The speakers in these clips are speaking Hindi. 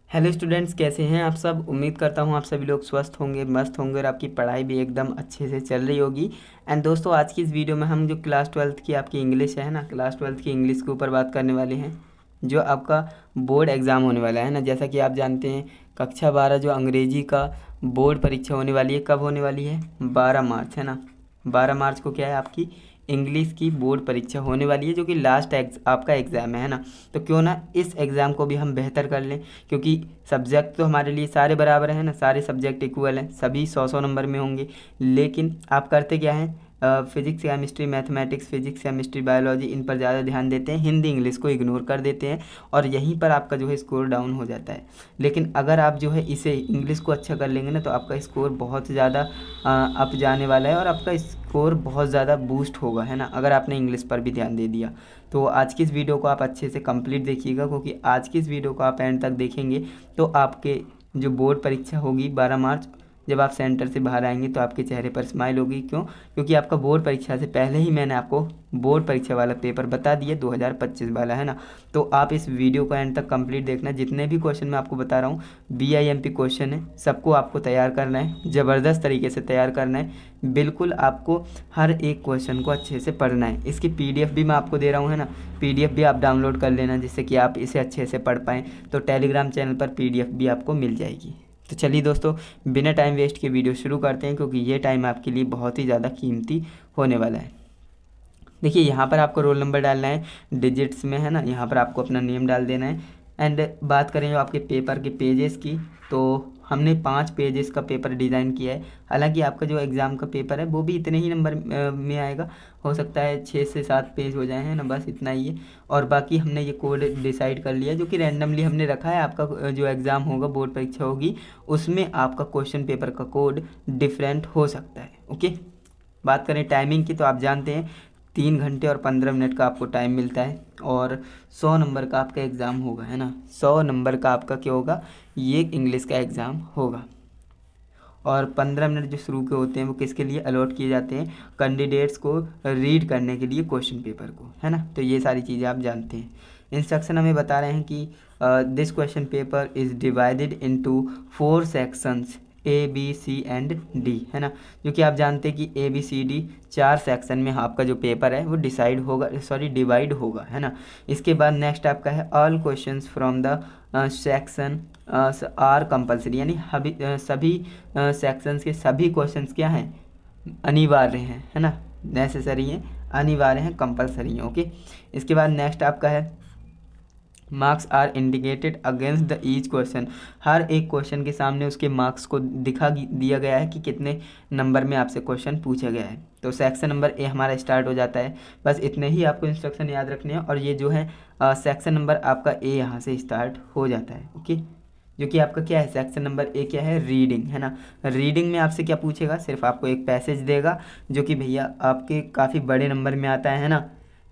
हेलो स्टूडेंट्स, कैसे हैं आप सब। उम्मीद करता हूं आप सभी लोग स्वस्थ होंगे, मस्त होंगे और आपकी पढ़ाई भी एकदम अच्छे से चल रही होगी। एंड दोस्तों, आज की इस वीडियो में हम जो क्लास ट्वेल्थ की आपकी इंग्लिश है ना, क्लास ट्वेल्थ की इंग्लिश के ऊपर बात करने वाले हैं। जो आपका बोर्ड एग्ज़ाम होने वाला है ना, जैसा कि आप जानते हैं कक्षा 12 जो अंग्रेजी का बोर्ड परीक्षा होने वाली है, कब होने वाली है? 12 मार्च, है ना। 12 मार्च को क्या है, आपकी इंग्लिश की बोर्ड परीक्षा होने वाली है, जो कि लास्ट आपका एग्ज़ाम है ना। तो क्यों ना इस एग्ज़ाम को भी हम बेहतर कर लें, क्योंकि सब्जेक्ट तो हमारे लिए सारे बराबर हैं ना, सारे सब्जेक्ट इक्वल हैं, सभी 100 नंबर में होंगे। लेकिन आप करते क्या हैं, physics chemistry mathematics, physics chemistry biology, इन पर ज़्यादा ध्यान देते हैं, हिंदी इंग्लिश को इग्नोर कर देते हैं और यहीं पर आपका जो है स्कोर डाउन हो जाता है। लेकिन अगर आप जो है इसे इंग्लिश को अच्छा कर लेंगे ना, तो आपका स्कोर बहुत ज़्यादा अप जाने वाला है और आपका स्कोर बहुत ज़्यादा बूस्ट होगा, है ना, अगर आपने इंग्लिश पर भी ध्यान दे दिया। तो आज की इस वीडियो को आप अच्छे से कंप्लीट देखिएगा, क्योंकि आज की इस वीडियो को आप एंड तक देखेंगे तो आपके जो बोर्ड परीक्षा होगी 12 मार्च, जब आप सेंटर से बाहर आएंगे तो आपके चेहरे पर स्माइल होगी। क्यों? क्योंकि आपका बोर्ड परीक्षा से पहले ही मैंने आपको बोर्ड परीक्षा वाला पेपर बता दिया, 2025 वाला, है ना। तो आप इस वीडियो को एंड तक कंप्लीट देखना। जितने भी क्वेश्चन मैं आपको बता रहा हूँ BIMP क्वेश्चन है, सबको आपको तैयार करना है, ज़बरदस्त तरीके से तैयार करना है। बिल्कुल आपको हर एक क्वेश्चन को अच्छे से पढ़ना है। इसकी PDF भी मैं आपको दे रहा हूँ, है ना। PDF भी आप डाउनलोड कर लेना, जिससे कि आप इसे अच्छे से पढ़ पाएँ। तो टेलीग्राम चैनल पर PDF भी आपको मिल जाएगी। तो चलिए दोस्तों, बिना टाइम वेस्ट के वीडियो शुरू करते हैं, क्योंकि ये टाइम आपके लिए बहुत ही ज़्यादा कीमती होने वाला है। देखिए, यहाँ पर आपको रोल नंबर डालना है डिजिट्स में, है ना। यहाँ पर आपको अपना नेम डाल देना है। एंड बात करें जो आपके पेपर के पेजेस की, तो हमने 5 पेजेस का पेपर डिज़ाइन किया है। हालांकि आपका जो एग्ज़ाम का पेपर है वो भी इतने ही नंबर में आएगा, हो सकता है 6 से 7 पेज हो जाए, है ना, बस इतना ही है। और बाकी हमने ये कोड डिसाइड कर लिया, जो कि रैंडमली हमने रखा है। आपका जो एग्ज़ाम होगा, बोर्ड परीक्षा होगी, उसमें आपका क्वेश्चन पेपर का कोड डिफरेंट हो सकता है। ओके। बात करें टाइमिंग की, तो आप जानते हैं 3 घंटे और 15 मिनट का आपको टाइम मिलता है और 100 नंबर का आपका एग्ज़ाम होगा, है ना। 100 नंबर का आपका क्या होगा, ये इंग्लिश का एग्ज़ाम होगा। और 15 मिनट जो शुरू के होते हैं वो किसके लिए अलॉट किए जाते हैं? कैंडिडेट्स को रीड करने के लिए क्वेश्चन पेपर को, है ना। तो ये सारी चीज़ें आप जानते हैं। इंस्ट्रक्शन हमें बता रहे हैं कि this question paper is divided into 4 sections A B C and D, है ना। जो कि आप जानते हैं कि ABCD 4 सेक्शन में आपका जो पेपर है वो डिवाइड होगा, है ना। इसके बाद नेक्स्ट आपका है all questions from the section are compulsory, यानी सभी सेक्शंस के सभी क्वेश्चंस क्या हैं, अनिवार्य हैं, है ना, नेसेसरी हैं, अनिवार्य हैं, कंपलसरी हैं। ओके। इसके बाद नेक्स्ट आपका है marks are indicated against the each question. हर एक क्वेश्चन के सामने उसके मार्क्स को दिया गया है कि कितने नंबर में आपसे क्वेश्चन पूछा गया है। तो सेक्शन नंबर A हमारा स्टार्ट हो जाता है। बस इतने ही आपको इंस्ट्रक्शन याद रखने हैं। और ये जो है सेक्शन नंबर आपका A यहाँ से स्टार्ट हो जाता है। ओके। जो कि आपका क्या है, सेक्शन नंबर A क्या है, रीडिंग, है ना। रीडिंग में आपसे क्या पूछेगा, सिर्फ आपको एक पैसेज देगा, जो कि भैया आपके काफ़ी बड़े नंबर में आता है ना।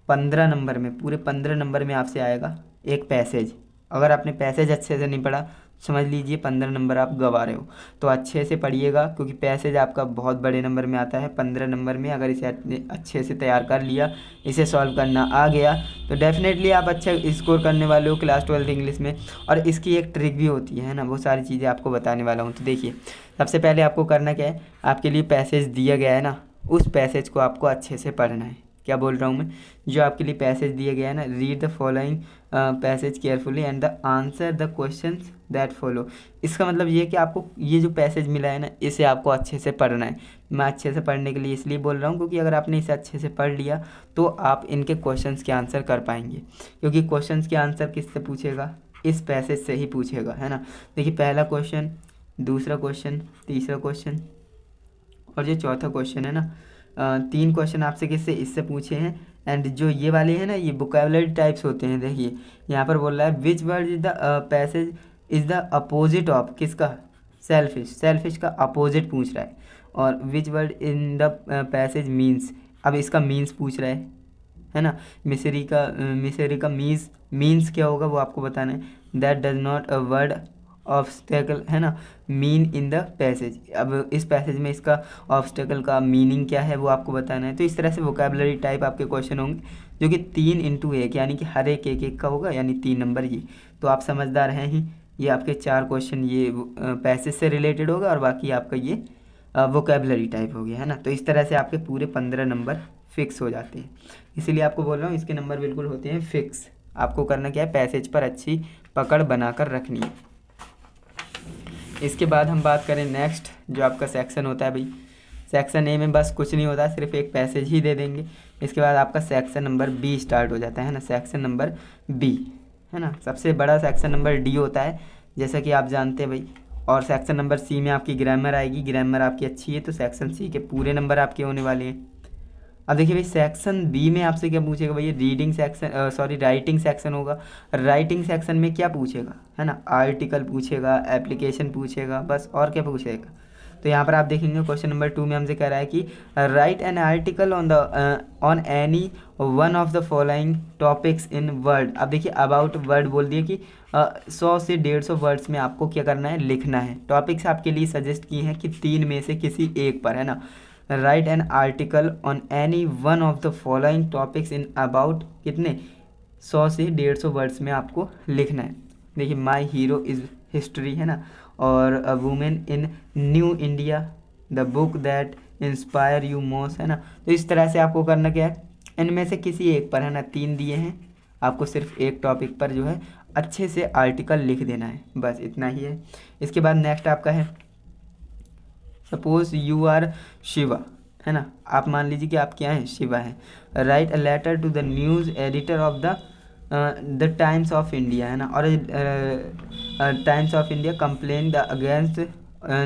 15 नंबर में, पूरे 15 नंबर में आपसे आएगा एक पैसेज। अगर आपने पैसेज अच्छे से नहीं पढ़ा, समझ लीजिए 15 नंबर आप गंवा रहे हो। तो अच्छे से पढ़िएगा, क्योंकि पैसेज आपका बहुत बड़े नंबर में आता है, 15 नंबर में। अगर इसे अच्छे से तैयार कर लिया, इसे सॉल्व करना आ गया, तो डेफिनेटली आप अच्छा स्कोर करने वाले हो क्लास 12 इंग्लिश में। और इसकी एक ट्रिक भी होती है ना, वो सारी चीज़ें आपको बताने वाला हूँ। तो देखिए, सबसे पहले आपको करना क्या है, आपके लिए पैसेज दिया गया है ना, उस पैसेज को आपको अच्छे से पढ़ना है। क्या बोल रहा हूँ मैं, जो आपके लिए पैसेज दिया गया है ना, read the following passage carefully and the answer the questions that follow. इसका मतलब ये है कि आपको ये जो पैसेज मिला है ना, इसे आपको अच्छे से पढ़ना है। मैं अच्छे से पढ़ने के लिए इसलिए बोल रहा हूँ, क्योंकि अगर आपने इसे अच्छे से पढ़ लिया तो आप इनके क्वेश्चंस के आंसर कर पाएंगे। क्योंकि क्वेश्चंस के आंसर किससे पूछेगा, इस पैसेज से ही पूछेगा, है ना। देखिए, पहला क्वेश्चन, दूसरा क्वेश्चन, तीसरा क्वेश्चन और जो चौथा क्वेश्चन है ना, 3 क्वेश्चन आपसे किससे, इससे पूछे हैं। एंड जो ये वाले हैं ना, ये वोकैबुलरी टाइप्स होते हैं। देखिए, यहाँ पर बोल रहा है which word is the passage is the opposite of किसका, सेल्फिश। सेल्फिश का अपोजिट पूछ रहा है। और which word in the passage means, अब इसका मीन्स पूछ रहा है ना। मिसरी का मीन्स क्या होगा वो आपको बताना है। That does not a word obstacle, है ना, मीन इन द पैसेज। अब इस पैसेज में इसका ऑब्स्टेकल का मीनिंग क्या है वो आपको बताना है। तो इस तरह से वोकैबुलरी टाइप आपके क्वेश्चन होंगे, जो कि 3 × 1, यानी कि हर एक एक का होगा, यानी 3 नंबर ये। तो आप समझदार हैं ही, ये आपके 4 क्वेश्चन ये पैसेज से रिलेटेड होगा और बाकी आपका ये वोकेबलरी टाइप हो गया, है ना। तो इस तरह से आपके पूरे 15 नंबर फिक्स हो जाते हैं। इसीलिए आपको बोल रहा हूँ इसके नंबर बिल्कुल होते हैं फिक्स। आपको करना क्या है, पैसेज पर अच्छी पकड़ बनाकर रखनी है। इसके बाद हम बात करें नेक्स्ट जो आपका सेक्शन होता है भाई, सेक्शन ए में बस कुछ नहीं होता, सिर्फ एक पैसेज ही दे देंगे। इसके बाद आपका सेक्शन नंबर बी स्टार्ट हो जाता है ना, सेक्शन नंबर बी, है ना। सबसे बड़ा सेक्शन नंबर डी होता है, जैसा कि आप जानते हैं भाई। और सेक्शन नंबर सी में आपकी ग्रामर आएगी, ग्रामर आपकी अच्छी है तो सेक्शन सी के पूरे नंबर आपके होने वाले हैं। अब देखिए भाई सेक्शन बी में आपसे क्या पूछेगा भाई, रीडिंग सेक्शन राइटिंग सेक्शन होगा। राइटिंग सेक्शन में क्या पूछेगा, है ना, आर्टिकल पूछेगा, एप्लीकेशन पूछेगा, बस और क्या पूछेगा। तो यहाँ पर आप देखेंगे क्वेश्चन नंबर 2 में हमसे कह रहा है कि right an article on any one of the following topics in word. अब देखिए अबाउट वर्ड बोल दिए कि 100 से 150 वर्ड्स में आपको क्या करना है, लिखना है। टॉपिक्स आपके लिए सजेस्ट किए हैं कि 3 में से किसी एक पर, है ना। Right an article on any one of the following topics in about कितने 100 से 150 वर्ड्स में आपको लिखना है। देखिए माई हीरो इज़ हिस्ट्री, है ना, और a women in new India, the book that inspire you most, है ना। तो इस तरह से आपको करना क्या है, इनमें से किसी एक पर, है ना, 3 दिए हैं, आपको सिर्फ एक टॉपिक पर जो है अच्छे से आर्टिकल लिख देना है, बस इतना ही है। इसके बाद नेक्स्ट आपका है सपोज यू आर शिवा, है ना। आप मान लीजिए कि आप क्या हैं, शिवा हैं। Write a letter to the news editor of the Times of India, है ना। और Times of India complain the against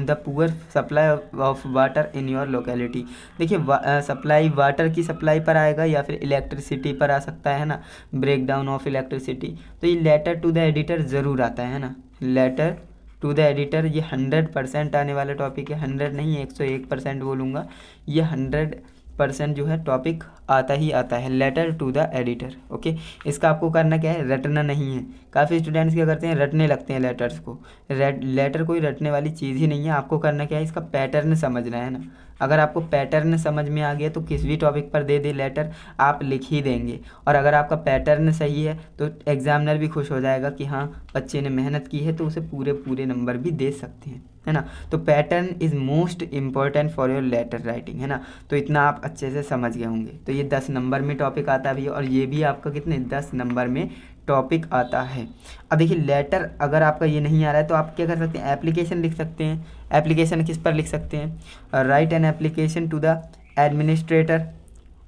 the poor supply of water in your locality. देखिए सप्लाई वाटर की सप्लाई पर आएगा या फिर इलेक्ट्रिसिटी पर आ सकता है ना, ब्रेक डाउन ऑफ इलेक्ट्रिसिटी। तो ये लेटर टू द एडिटर ज़रूर आता है ना, लेटर टू द एडिटर ये 100% आने वाला टॉपिक है। 100 नहीं, 101% बोलूँगा, ये 100% जो है टॉपिक आता ही आता है, letter to the editor. Okay, इसका आपको करना क्या है, रटना नहीं है। काफ़ी स्टूडेंट्स क्या करते हैं, रटने लगते हैं लेटर्स को। लेटर कोई रटने वाली चीज़ ही नहीं है। आपको करना क्या है, इसका पैटर्न समझना है ना। अगर आपको पैटर्न समझ में आ गया तो किस भी टॉपिक पर दे दे लेटर आप लिख ही देंगे। और अगर आपका पैटर्न सही है तो एग्जामिनर भी खुश हो जाएगा कि हाँ बच्चे ने मेहनत की है, तो उसे पूरे पूरे नंबर भी दे सकते हैं, है ना। तो pattern is most important for your letter writing, है ना। तो इतना आप अच्छे से समझ गए होंगे। तो ये 10 नंबर में टॉपिक आता भी है और ये भी आपका कितने 10 नंबर में टॉपिक आता है। अब देखिए लेटर अगर आपका ये नहीं आ रहा है तो आप क्या कर सकते हैं, एप्लीकेशन लिख सकते हैं। एप्लीकेशन किस पर लिख सकते हैं, write an application to the administrator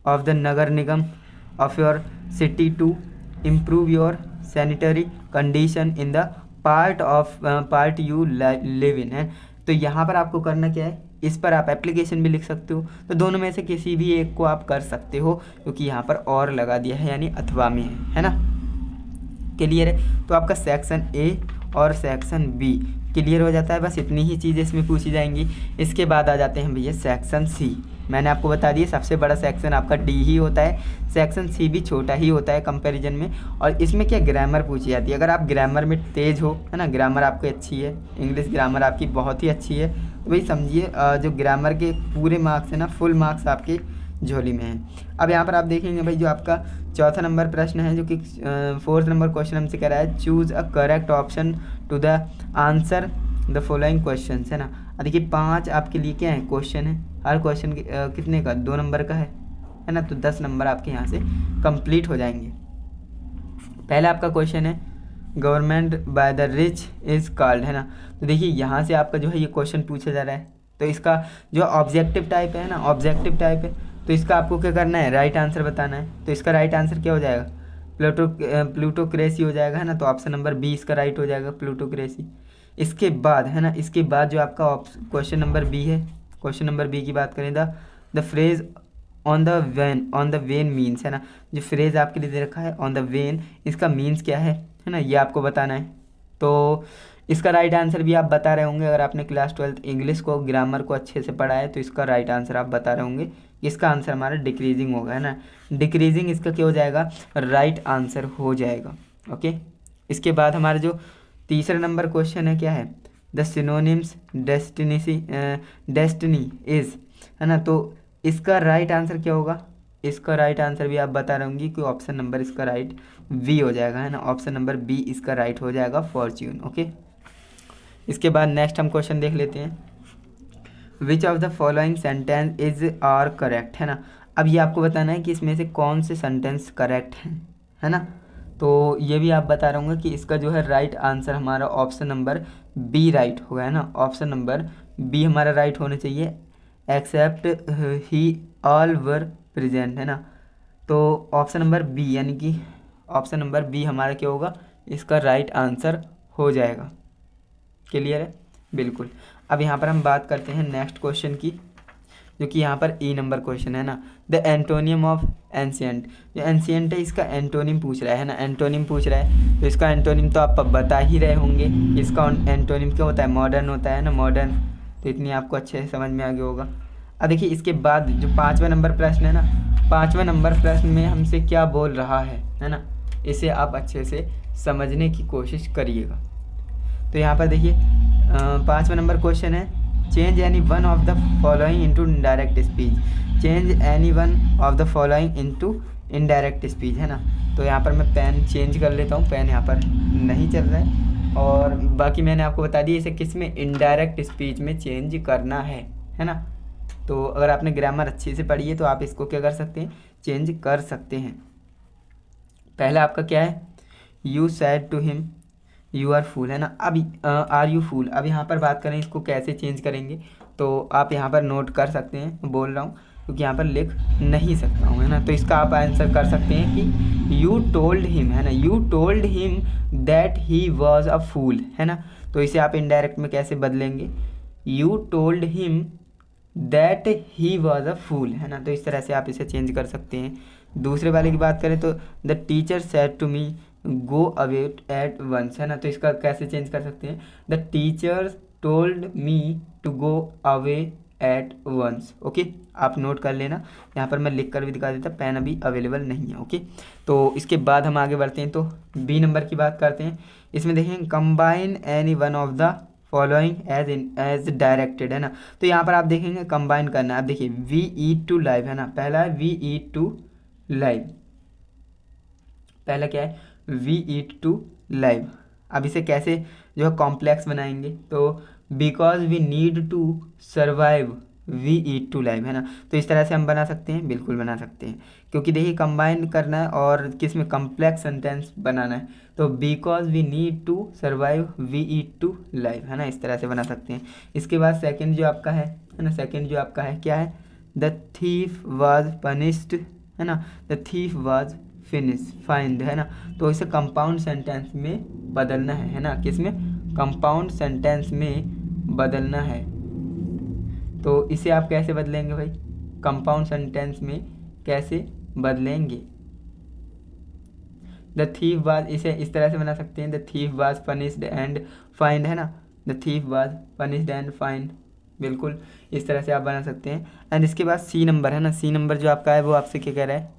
of the नगर निगम of your city to improve your sanitary condition in the part you live in, है। तो यहाँ पर आपको करना क्या है, इस पर आप एप्लीकेशन भी लिख सकते हो। तो दोनों में से किसी भी एक को आप कर सकते हो, क्योंकि यहाँ पर और लगा दिया है यानी अथवा में है ना। क्लियर है। तो आपका सेक्शन ए और सेक्शन बी क्लियर हो जाता है। बस इतनी ही चीज़ें इसमें पूछी जाएंगी। इसके बाद आ जाते हैं भैया सेक्शन सी। मैंने आपको बता दिया सबसे बड़ा सेक्शन आपका डी ही होता है, सेक्शन सी भी छोटा ही होता है कंपैरिजन में। और इसमें क्या ग्रामर पूछी जाती है। अगर आप ग्रामर में तेज़ हो, है ना, ग्रामर आपकी अच्छी है, इंग्लिश ग्रामर आपकी बहुत ही अच्छी है, तो भाई समझिए जो ग्रामर के पूरे मार्क्स है ना, फुल मार्क्स आपके झोली में है। अब यहाँ पर आप देखेंगे भाई जो आपका चौथा नंबर प्रश्न है, जो कि 4th नंबर क्वेश्चन हमसे कह रहा है, choose a correct option to the answer the following question, है ना। देखिए 5 आपके लिए क्या है क्वेश्चन है, हर क्वेश्चन कितने का 2 नंबर का है ना। तो 10 नंबर आपके यहाँ से कंप्लीट हो जाएंगे। पहला आपका क्वेश्चन है government by the rich is called, है ना। तो देखिए यहाँ से आपका जो है ये क्वेश्चन पूछा जा रहा है। तो इसका जो ऑब्जेक्टिव टाइप है ना, ऑब्जेक्टिव टाइप है, तो इसका आपको क्या करना है, राइट आंसर बताना है। तो इसका राइट आंसर क्या हो जाएगा, प्लूटोक्रेसी हो जाएगा, है ना। तो ऑप्शन नंबर बी इसका राइट हो जाएगा, प्लूटोक्रेसी। इसके बाद है ना, इसके बाद जो आपका क्वेश्चन नंबर बी है, क्वेश्चन नंबर बी की बात करें, the phrase on the when means, है ना। जो फ्रेज आपके लिए दे रखा है ऑन द वेन, इसका मीन्स क्या है ना, ये आपको बताना है। तो इसका राइट आंसर भी आप बता रहे होंगे। अगर आपने क्लास 12th इंग्लिश को, ग्रामर को अच्छे से पढ़ा है तो इसका राइट आंसर आप बता रहे होंगे। इसका आंसर हमारा डिक्रीजिंग होगा, है ना। डिक्रीजिंग इसका क्या हो जाएगा, राइट आंसर हो जाएगा। ओके, इसके बाद हमारा जो तीसरा नंबर क्वेश्चन है क्या है, द सिनोनिम्स डेस्टिनी इज़, है ना। तो इसका राइट आंसर क्या होगा, इसका राइट आंसर भी आप बता रहे होंगे कि ऑप्शन नंबर इसका राइट बी हो जाएगा, है ना। ऑप्शन नंबर बी इसका राइट हो जाएगा, फॉर्च्यून। ओके, इसके बाद नेक्स्ट हम क्वेश्चन देख लेते हैं, which of the following sentence is are correct, है ना। अब ये आपको बताना है कि इसमें से कौन से सेंटेंस करेक्ट हैं, है ना। तो ये भी आप बता रहा हूँ कि इसका जो है राइट आंसर हमारा ऑप्शन नंबर बी राइट होगा, है ना। ऑप्शन नंबर बी हमारा राइट होना चाहिए, except he all were present, है ना। तो ऑप्शन नंबर बी यानी कि ऑप्शन नंबर बी हमारा क्या होगा, इसका राइट आंसर हो जाएगा। क्लियर है, बिल्कुल। अब यहाँ पर हम बात करते हैं नेक्स्ट क्वेश्चन की, जो कि यहाँ पर ई नंबर क्वेश्चन है ना। द एंटोनियम ऑफ एंशियंट, जो एंशियंट है इसका एंटोनिम पूछ रहा है ना, एंटोनिम पूछ रहा है। तो इसका एंटोनिम तो आप बता ही रहे होंगे, इसका एंटोनिम क्या होता है, मॉडर्न होता है ना, मॉडर्न। तो इतनी आपको अच्छे से समझ में आ गया होगा। अब देखिए इसके बाद जो 5वां नंबर प्रश्न है ना, 5वां नंबर प्रश्न में हमसे क्या बोल रहा है ना, इसे आप अच्छे से समझने की कोशिश करिएगा। तो यहाँ पर देखिए 5वां नंबर क्वेश्चन है, change any one of the following into indirect speech, change any one of the following into indirect speech, है ना। तो यहाँ पर मैं पेन चेंज कर लेता हूँ, पेन यहाँ पर नहीं चल रहा है, और बाकी मैंने आपको बता दिया इसे किस में, इनडायरेक्ट स्पीच में चेंज करना है ना। तो अगर आपने ग्रामर अच्छे से पढ़ी है तो आप इसको क्या कर सकते हैं, चेंज कर सकते हैं। पहला आपका क्या है, you said to him you are fool, है ना। अब आर यू फूल, अब यहाँ पर बात करें इसको कैसे चेंज करेंगे, तो आप यहाँ पर नोट कर सकते हैं, बोल रहा हूँ क्योंकि यहाँ पर लिख नहीं सकता हूँ, है ना। तो इसका आप आंसर कर सकते हैं कि यू टोल्ड हिम, है ना, you told him that he was a fool, है ना। तो इसे आप इनडायरेक्ट में कैसे बदलेंगे, you told him that he was a fool, है ना। तो इस तरह से आप इसे चेंज कर सकते हैं। दूसरे वाले की बात करें तो the teacher said to me go away at once, है ना। तो इसका कैसे चेंज कर सकते हैं, the teacher told me to go away at once. Okay, आप नोट कर लेना, यहाँ पर मैं लिख कर भी दिखा देता, पेन अभी अवेलेबल नहीं है। ओके, तो इसके बाद हम आगे बढ़ते हैं, तो बी नंबर की बात करते हैं। इसमें देखें, combine any one of the following as directed, है ना। तो यहाँ पर आप देखेंगे कंबाइन करना है। आप देखिए वी ईट टू लाइव, है ना, पहला है वी ईट टू लाइव, पहला क्या है, वी ईट टू लाइव। अब इसे कैसे जो है कॉम्प्लेक्स बनाएंगे, तो because we need to survive we eat to live, है ना। तो इस तरह से हम बना सकते हैं, बिल्कुल बना सकते हैं, क्योंकि देखिए कंबाइन करना है और किस में कॉम्प्लेक्स सेंटेंस बनाना है। तो because we need to survive we eat to live, है ना, इस तरह से बना सकते हैं। इसके बाद सेकंड जो आपका है ना, सेकंड जो आपका है क्या है, द थीफ वाज पनिश्ड, है ना, the thief was finish find, है ना। तो इसे कंपाउंड सेंटेंस में बदलना है ना, किस में, कंपाउंड सेंटेंस में बदलना है। तो इसे आप कैसे बदलेंगे भाई, कंपाउंड सेंटेंस में कैसे बदलेंगे, द थीफ वाज, इसे इस तरह से बना सकते हैं, the thief was punished and find, है ना, the thief was punished and find, बिल्कुल इस तरह से आप बना सकते हैं। एंड इसके बाद सी नंबर, है ना, सी नंबर जो आपका है वो आपसे क्या कह रहा है,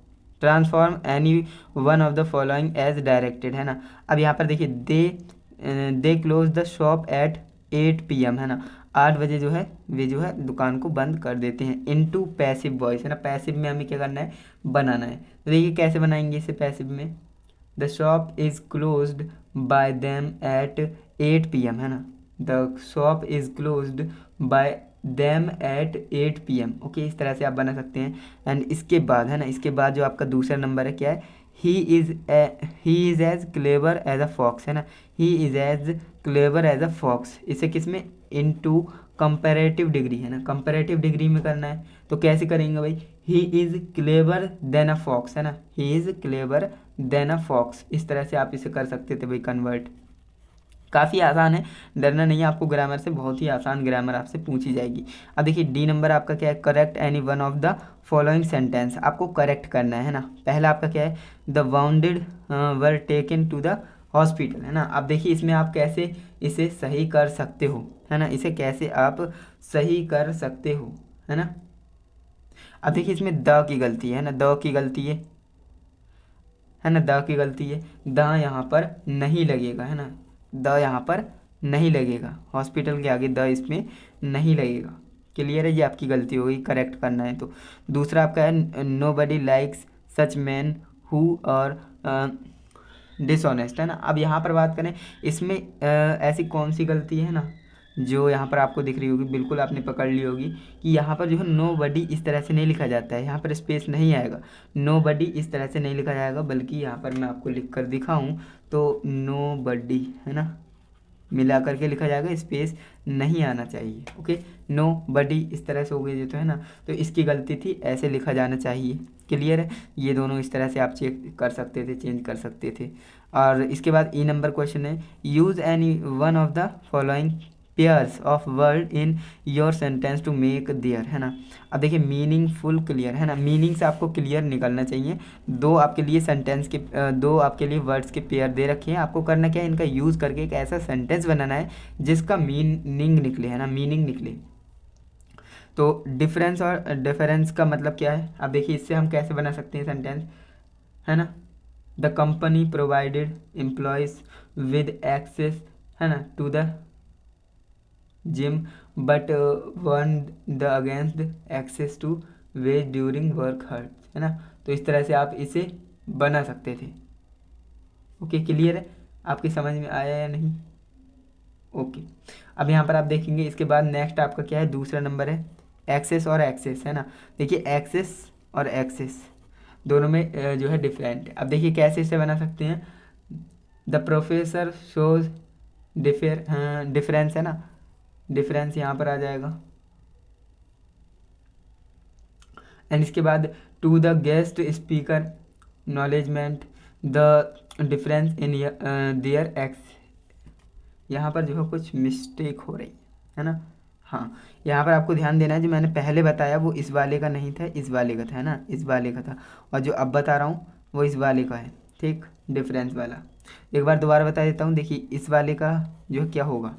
transform any one of the following as directed, है ना। अब यहाँ पर देखिए they close the shop at 8 PM, है ना, 8 बजे जो है वे जो है दुकान को बंद कर देते हैं। इनटू पैसिव वॉइस, है ना, पैसिव में हमें क्या करना है, बनाना है। तो देखिए कैसे बनाएंगे इसे पैसिव में, the shop is closed bye them at 8 PM, है ना, the shop is closed bye them at 8 PM। Okay, इस तरह से आप बना सकते हैं। एंड इसके बाद, है ना, इसके बाद जो आपका दूसरा नंबर है क्या है, he is as clever as a fox, है ना, he is as clever as a fox. इसे किस में, इनटू कंपैरेटिव डिग्री, है ना, कंपैरेटिव डिग्री में करना है। तो कैसे करेंगे भाई, he is clever than a fox, है ना, he is clever than a fox. इस तरह से आप इसे कर सकते थे भाई कन्वर्ट। काफ़ी आसान है, डरना नहीं है आपको, ग्रामर से बहुत ही आसान ग्रामर आपसे पूछी जाएगी। अब देखिए डी नंबर आपका क्या है, correct any one of the following sentence, आपको करेक्ट करना है ना। पहला आपका क्या है, the wounded were taken to the hospital, है ना। अब देखिए इसमें आप कैसे इसे सही कर सकते हो, है ना, इसे कैसे आप सही कर सकते हो, है ना। अब देखिए इसमें द की गलती है ना, द की गलती है ना, द की गलती है, द यहाँ पर नहीं लगेगा, है ना, द यहाँ पर नहीं लगेगा, हॉस्पिटल के आगे द इसमें नहीं लगेगा। क्लियर है, ये आपकी गलती होगी, करेक्ट करना है। तो दूसरा आपका है, nobody likes such man who are dishonest, है ना। अब यहाँ पर बात करें इसमें ऐसी कौन सी गलती है ना, जो यहाँ पर आपको दिख रही होगी, बिल्कुल आपने पकड़ ली होगी कि यहाँ पर जो है नोबडी इस तरह से नहीं लिखा जाता है, यहाँ पर स्पेस नहीं आएगा। नोबडी इस तरह से नहीं लिखा जाएगा, बल्कि यहाँ पर मैं आपको लिख कर दिखाऊँ तो नोबडी, है ना, मिला करके लिखा जाएगा, स्पेस नहीं आना चाहिए। ओके, नो बडी इस तरह से हो गई, ये तो है ना, तो इसकी गलती थी, ऐसे लिखा जाना चाहिए। क्लियर है, ये दोनों इस तरह से आप चेक कर सकते थे, चेंज कर सकते थे। और इसके बाद ई नंबर क्वेश्चन है, use any one of the following pairs of word in your sentence to make their, है ना। अब देखिए मीनिंगफुल क्लियर, है ना, मीनिंग से आपको क्लियर निकलना चाहिए। दो आपके लिए सेंटेंस के दो आपके लिए वर्ड्स के पेयर दे रखे हैं, आपको करना क्या है, इनका यूज़ करके एक ऐसा सेंटेंस बनाना है जिसका मीनिंग निकले, है ना, मीनिंग निकले। तो डिफरेंस और डिफरेंस का मतलब क्या है, अब देखिए इससे हम कैसे बना सकते हैं सेंटेंस, है ना। The company provided employees with access, है ना, to the gym but one the against access to wage during work hurt, है ना। तो इस तरह से आप इसे बना सकते थे। ओके, क्लियर है, आपकी समझ में आया या नहीं? ओके, अब यहाँ पर आप देखेंगे इसके बाद नेक्स्ट आपका क्या है, दूसरा नंबर है एक्सेस और एक्सेस, है ना। देखिए एक्सेस और एक्सेस दोनों में जो है डिफरेंट। अब देखिए कैसे इसे बना सकते हैं, द प्रोफेसर शोज डिफरेंस, है ना, डिफरेंस यहाँ पर आ जाएगा। एंड इसके बाद to the guest speaker acknowledgement the difference in their ex, यहाँ पर जो है कुछ मिस्टेक हो रही है ना। हाँ, यहाँ पर आपको ध्यान देना है, जो मैंने पहले बताया वो इस वाले का नहीं था, इस वाले का था, है ना, इस वाले का था, और जो अब बता रहा हूँ वो इस वाले का है, ठीक, डिफरेंस वाला। एक बार दोबारा बता देता हूँ, देखिए इस वाले का जो है क्या होगा,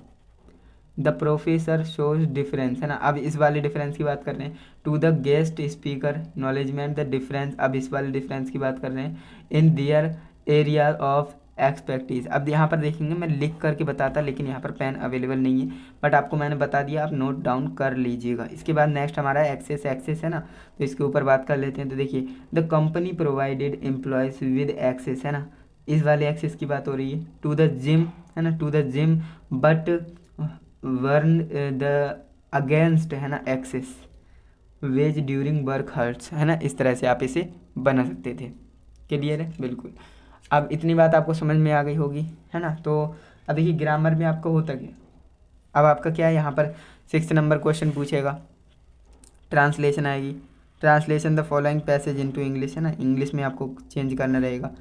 द प्रोफेसर शोज डिफरेंस, है ना। अब इस वाले डिफरेंस की बात कर रहे हैं, to the guest speaker acknowledgement the difference, अब इस वाले डिफरेंस की बात कर रहे हैं, इन दियर एरिया ऑफ एक्सपेक्टीज। अब यहाँ पर देखेंगे मैं लिख करके बताता, लेकिन यहाँ पर पेन अवेलेबल नहीं है, बट आपको मैंने बता दिया, आप नोट डाउन कर लीजिएगा। इसके बाद नेक्स्ट हमारा एक्सेस, एक्सेस है ना, तो इसके ऊपर बात कर लेते हैं। तो देखिए the company provided employees with access, है ना, इस वाले एक्सेस की बात हो रही है, टू द जिम, है ना, to the gym but warn the against, है ना, excess wages during work hurts, है ना। इस तरह से आप इसे बना सकते थे। क्लियर है, बिल्कुल। अब इतनी बात आपको समझ में आ गई होगी, है ना। तो अब देखिए ग्रामर में आपको होता क्या, अब आपका क्या है, यहाँ पर 6 नंबर क्वेश्चन पूछेगा, ट्रांसलेशन आएगी, translation the following passage into English, है ना, इंग्लिश में आपको चेंज करना रहेगा।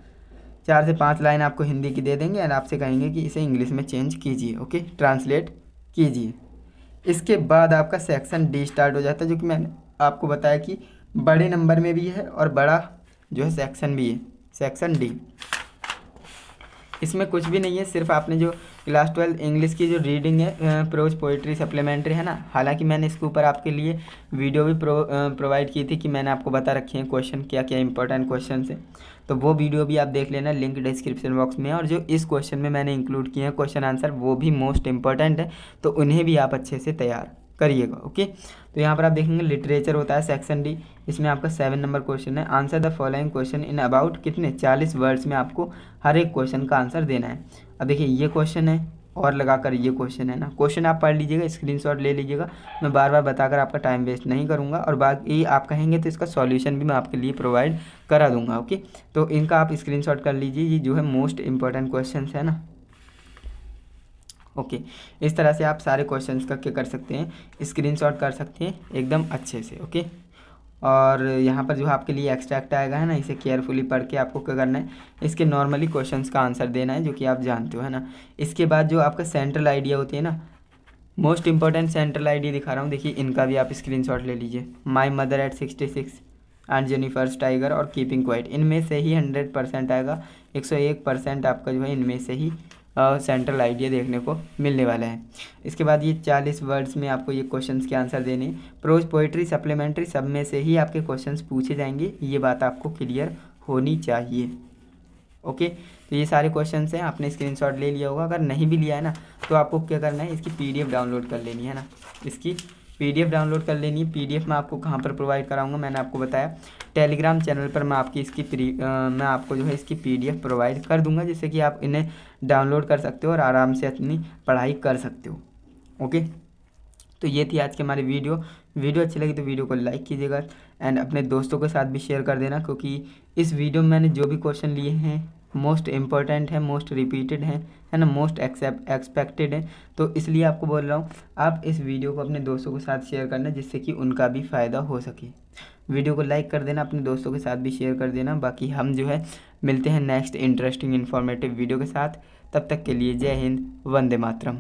4 से 5 लाइन आपको हिंदी की दे देंगे और आपसे कहेंगे कि इसे इंग्लिश में चेंज कीजिए, ओके, ट्रांसलेट कीजिए। इसके बाद आपका सेक्शन डी स्टार्ट हो जाता है, जो कि मैंने आपको बताया कि बड़े नंबर में भी है और बड़ा जो है सेक्शन भी है, सेक्शन डी। इसमें कुछ भी नहीं है, सिर्फ आपने जो क्लास 12 इंग्लिश की जो रीडिंग है, प्रोज पोइट्री सप्लीमेंट्री, है ना, हालांकि मैंने इसके ऊपर आपके लिए वीडियो भी प्रोवाइड की थी कि मैंने आपको बता रखे हैं क्वेश्चन क्या क्या इंपॉर्टेंट क्वेश्चन है, तो वो वीडियो भी आप देख लेना, लिंक डिस्क्रिप्शन बॉक्स में है। और जो इस क्वेश्चन में मैंने इंक्लूड किए हैं क्वेश्चन आंसर, वो भी मोस्ट इंपॉर्टेंट है, तो उन्हें भी आप अच्छे से तैयार करिएगा, ओके। तो यहाँ पर आप देखेंगे लिटरेचर होता है सेक्शन डी, इसमें आपका 7 नंबर क्वेश्चन है, answer the following question in about कितने 40 वर्ड्स में आपको हर एक क्वेश्चन का आंसर देना है। अब देखिए ये क्वेश्चन है और लगाकर ये क्वेश्चन है ना, क्वेश्चन आप पढ़ लीजिएगा, स्क्रीनशॉट ले लीजिएगा, मैं बार बार बताकर आपका टाइम वेस्ट नहीं करूँगा, और बाकी आप कहेंगे तो इसका सॉल्यूशन भी मैं आपके लिए प्रोवाइड करा दूँगा, ओके। तो इनका आप स्क्रीनशॉट कर लीजिए, ये जो है मोस्ट इंपॉर्टेंट क्वेश्चन है ना, ओके। इस तरह से आप सारे क्वेश्चंस का क्या कर सकते हैं, स्क्रीनशॉट कर सकते हैं एकदम अच्छे से, ओके। और यहाँ पर जो आपके लिए एक्सट्रैक्ट आएगा, है ना, इसे केयरफुली पढ़ के आपको क्या करना है, इसके नॉर्मली क्वेश्चंस का आंसर देना है, जो कि आप जानते हो, है ना। इसके बाद जो आपका सेंट्रल आइडिया होती है ना, मोस्ट इंपॉर्टेंट सेंट्रल आइडिया दिखा रहा हूँ, देखिए इनका भी आप स्क्रीनशॉट ले लीजिए, my mother eight 66 and Jennifer's tiger और कीपिंग क्वाइट, इनमें से ही 100% आएगा, 101% आपका जो है इनमें से ही सेंट्रल आइडिया देखने को मिलने वाला है। इसके बाद ये 40 वर्ड्स में आपको ये क्वेश्चंस के आंसर देने, प्रोज पोइट्री सप्लीमेंट्री सब में से ही आपके क्वेश्चंस पूछे जाएंगे, ये बात आपको क्लियर होनी चाहिए, ओके। तो ये सारे क्वेश्चंस हैं, आपने स्क्रीनशॉट ले लिया होगा, अगर नहीं भी लिया है ना तो आपको क्या करना है, इसकी PDF डाउनलोड कर लेनी है ना, इसकी PDF डाउनलोड कर लेनी है। PDF मैं आपको कहाँ पर प्रोवाइड कराऊंगा, मैंने आपको बताया टेलीग्राम चैनल पर मैं आपकी इसकी मैं आपको जो है इसकी PDF प्रोवाइड कर दूंगा, जिससे कि आप इन्हें डाउनलोड कर सकते हो और आराम से अपनी पढ़ाई कर सकते हो, ओके, तो ये थी आज की हमारी वीडियो अच्छी लगी तो वीडियो को लाइक कीजिएगा एंड अपने दोस्तों के साथ भी शेयर कर देना, क्योंकि इस वीडियो में मैंने जो भी क्वेश्चन लिए हैं मोस्ट इम्पॉर्टेंट है, मोस्ट रिपीटेड है ना, मोस्ट एक्सपेक्टेड है, तो इसलिए आपको बोल रहा हूँ आप इस वीडियो को अपने दोस्तों के साथ शेयर करना, जिससे कि उनका भी फ़ायदा हो सके। वीडियो को लाइक कर देना, अपने दोस्तों के साथ भी शेयर कर देना। बाकी हम जो है मिलते हैं नेक्स्ट इंटरेस्टिंग इन्फॉर्मेटिव वीडियो के साथ, तब तक के लिए जय हिंद, वंदे मातरम।